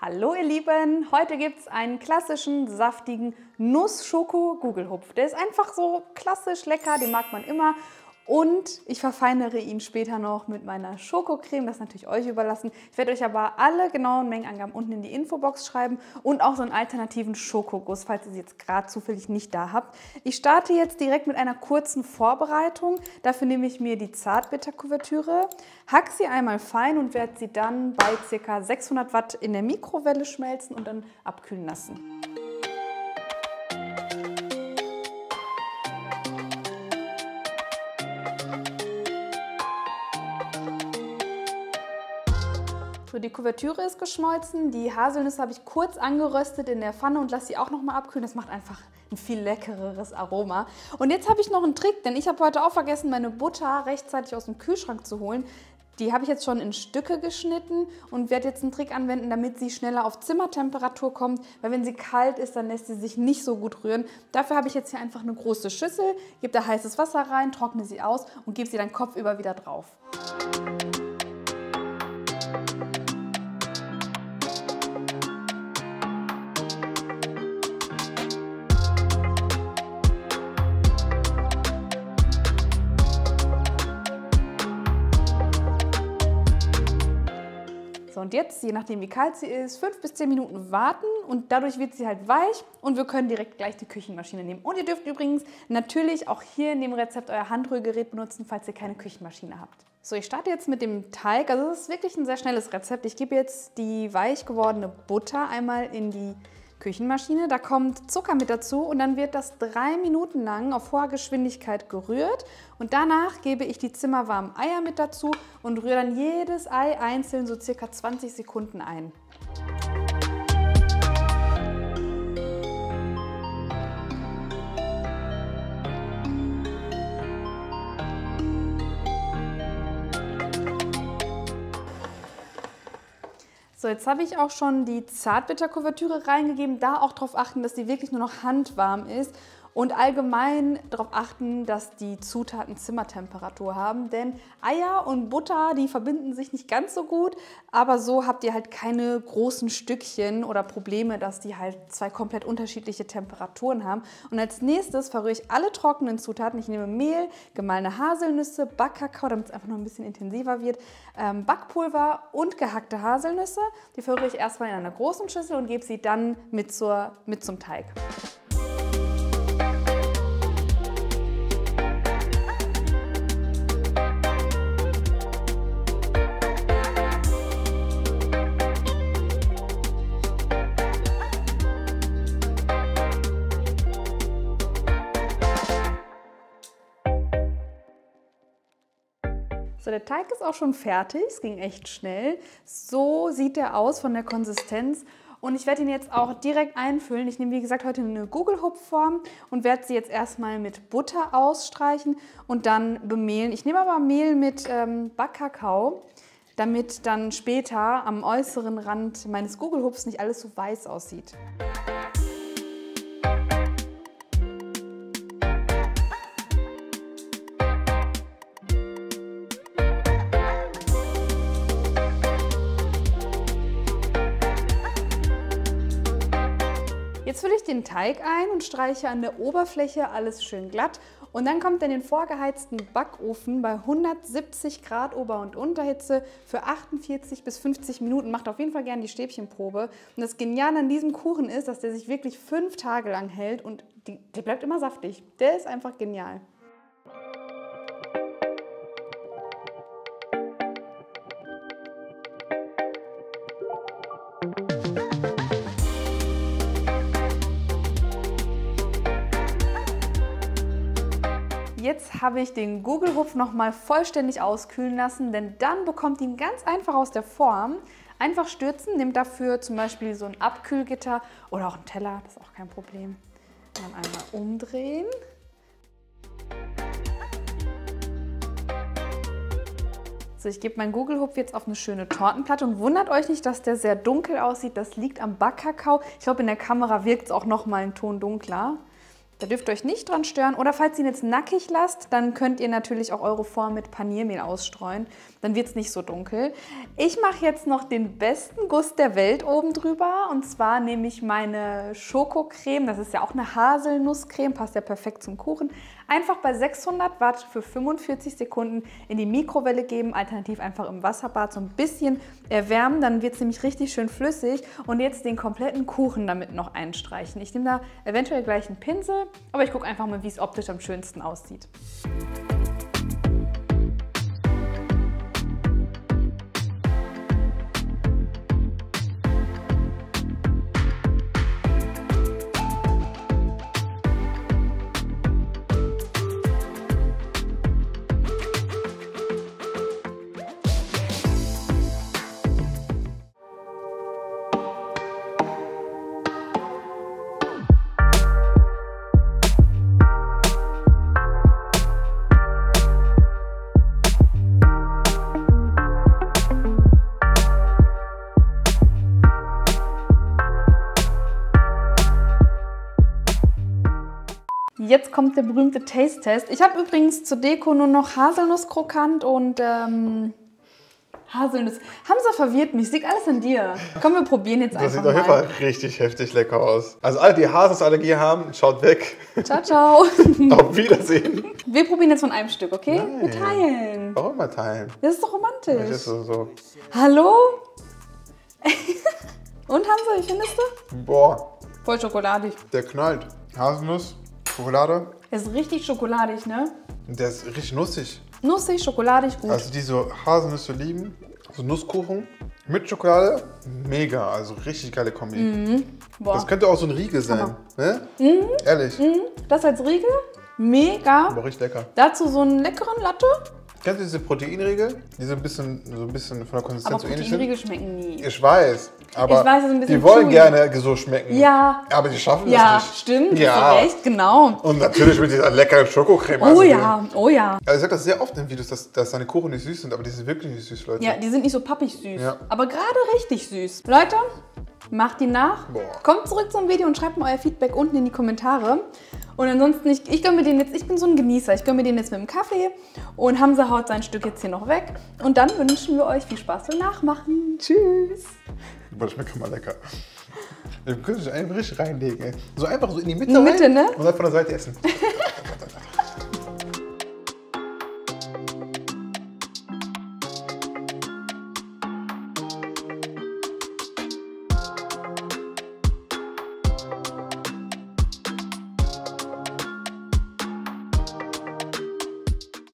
Hallo ihr Lieben, heute gibt es einen klassischen, saftigen Nuss-Schoko-Gugelhupf. Der ist einfach so klassisch lecker, den mag man immer. Und ich verfeinere ihn später noch mit meiner Schokocreme, das ist natürlich euch überlassen. Ich werde euch aber alle genauen Mengenangaben unten in die Infobox schreiben und auch so einen alternativen Schokoguss, falls ihr sie jetzt gerade zufällig nicht da habt. Ich starte jetzt direkt mit einer kurzen Vorbereitung. Dafür nehme ich mir die Zartbitterkuvertüre, hack sie einmal fein und werde sie dann bei ca. 600 Watt in der Mikrowelle schmelzen und dann abkühlen lassen. So, die Kuvertüre ist geschmolzen, die Haselnüsse habe ich kurz angeröstet in der Pfanne und lasse sie auch nochmal abkühlen. Das macht einfach ein viel leckereres Aroma. Und jetzt habe ich noch einen Trick, denn ich habe heute auch vergessen, meine Butter rechtzeitig aus dem Kühlschrank zu holen. Die habe ich jetzt schon in Stücke geschnitten und werde jetzt einen Trick anwenden, damit sie schneller auf Zimmertemperatur kommt. Weil wenn sie kalt ist, dann lässt sie sich nicht so gut rühren. Dafür habe ich jetzt hier einfach eine große Schüssel, gebe da heißes Wasser rein, trockne sie aus und gebe sie dann kopfüber wieder drauf. Und jetzt, je nachdem wie kalt sie ist, 5 bis 10 Minuten warten und dadurch wird sie halt weich und wir können direkt gleich die Küchenmaschine nehmen. Und ihr dürft übrigens natürlich auch hier in dem Rezept euer Handrührgerät benutzen, falls ihr keine Küchenmaschine habt. So, ich starte jetzt mit dem Teig. Also das ist wirklich ein sehr schnelles Rezept. Ich gebe jetzt die weich gewordene Butter einmal in die Küchenmaschine. Da kommt Zucker mit dazu und dann wird das 3 Minuten lang auf hoher Geschwindigkeit gerührt. Und danach gebe ich die zimmerwarmen Eier mit dazu und rühre dann jedes Ei einzeln so circa 20 Sekunden ein. So, jetzt habe ich auch schon die Zartbitterkuvertüre reingegeben. Da auch darauf achten, dass die wirklich nur noch handwarm ist. Und allgemein darauf achten, dass die Zutaten Zimmertemperatur haben. Denn Eier und Butter, die verbinden sich nicht ganz so gut. Aber so habt ihr halt keine großen Stückchen oder Probleme, dass die halt zwei komplett unterschiedliche Temperaturen haben. Und als nächstes verrühre ich alle trockenen Zutaten. Ich nehme Mehl, gemahlene Haselnüsse, Backkakao, damit es einfach noch ein bisschen intensiver wird, Backpulver und gehackte Haselnüsse. Die verrühre ich erstmal in einer großen Schüssel und gebe sie dann mit zum Teig. So, der Teig ist auch schon fertig, es ging echt schnell. So sieht er aus von der Konsistenz und ich werde ihn jetzt auch direkt einfüllen. Ich nehme wie gesagt heute eine Gugelhupfform und werde sie jetzt erstmal mit Butter ausstreichen und dann bemehlen. Ich nehme aber Mehl mit Backkakao, damit dann später am äußeren Rand meines Gugelhupfs nicht alles so weiß aussieht. Jetzt fülle ich den Teig ein und streiche an der Oberfläche alles schön glatt und dann kommt er in den vorgeheizten Backofen bei 170 Grad Ober- und Unterhitze für 48 bis 50 Minuten. Macht auf jeden Fall gerne die Stäbchenprobe. Und das Geniale an diesem Kuchen ist, dass der sich wirklich 5 Tage lang hält und der bleibt immer saftig. Der ist einfach genial. Jetzt habe ich den Gugelhupf noch mal vollständig auskühlen lassen, denn dann bekommt ihr ihn ganz einfach aus der Form. Einfach stürzen, nehmt dafür zum Beispiel so ein Abkühlgitter oder auch einen Teller, das ist auch kein Problem. Dann einmal umdrehen. So, ich gebe meinen Gugelhupf jetzt auf eine schöne Tortenplatte und wundert euch nicht, dass der sehr dunkel aussieht. Das liegt am Backkakao. Ich glaube, in der Kamera wirkt es auch noch mal einen Ton dunkler. Da dürft ihr euch nicht dran stören. Oder falls ihr ihn jetzt nackig lasst, dann könnt ihr natürlich auch eure Form mit Paniermehl ausstreuen. Dann wird es nicht so dunkel. Ich mache jetzt noch den besten Guss der Welt oben drüber. Und zwar nehme ich meine Schokocreme. Das ist ja auch eine Haselnusscreme, passt ja perfekt zum Kuchen. Einfach bei 600 Watt für 45 Sekunden in die Mikrowelle geben. Alternativ einfach im Wasserbad so ein bisschen erwärmen. Dann wird es nämlich richtig schön flüssig. Und jetzt den kompletten Kuchen damit noch einstreichen. Ich nehme da eventuell gleich einen Pinsel. Aber ich gucke einfach mal, wie es optisch am schönsten aussieht. Jetzt kommt der berühmte Taste-Test. Ich habe übrigens zur Deko nur noch Haselnusskrokant und Haselnuss. Hamza verwirrt mich, liegt alles an dir. Komm, wir probieren jetzt einfach mal. Das sieht auf jeden Fall richtig heftig lecker aus. Also alle, die Haselnussallergie haben, schaut weg. Ciao, ciao. Auf Wiedersehen. Wir probieren jetzt von einem Stück, okay? Nein. Wir teilen. Warum mal teilen? Das ist doch romantisch. Das ist so. Hallo? Und Hamza, wie findest du? Boah, Voll schokoladig. der knallt. Haselnuss, Schokolade. Der ist richtig schokoladig, ne? Der ist richtig nussig. Nussig, schokoladig, gut. Also die so Haselnüsse lieben, so Nusskuchen mit Schokolade, mega. Also richtig geile Kombi. Boah. Das könnte auch so ein Riegel sein, ne? Ehrlich. Das als Riegel, mega. Aber richtig lecker. Dazu so einen leckeren Latte. Kennst du diese Proteinriegel? Die so ein bisschen von der Konsistenz Aber so ähnlich sind? Proteinriegel schmecken nie. Ich weiß, aber Ich weiß, das ist ein bisschen die wollen chewy. gerne so schmecken. Ja. Aber die schaffen Ja, das nicht. stimmt, Ja. hast du recht, genau. Und natürlich mit dieser leckeren Schokocreme. Oh Also ja, oh ja. Also ich sag das sehr oft in Videos, dass deine Kuchen nicht süß sind, aber die sind wirklich nicht süß, Leute. Ja, die sind nicht so pappig süß, Ja. aber gerade richtig süß. Leute, macht die nach. Boah. Kommt zurück zum Video und schreibt mir euer Feedback unten in die Kommentare. Und ansonsten, ich gönn mir den jetzt, ich bin so ein Genießer, ich gönn mir den jetzt mit dem Kaffee und Hamza haut sein Stück jetzt hier noch weg. Und dann wünschen wir euch viel Spaß beim Nachmachen. Tschüss. Boah, das schmeckt mal lecker. Wir können sich einen richtig reinlegen, ey. So einfach so in die Mitte In die Mitte, rein ne? und dann von der Seite essen.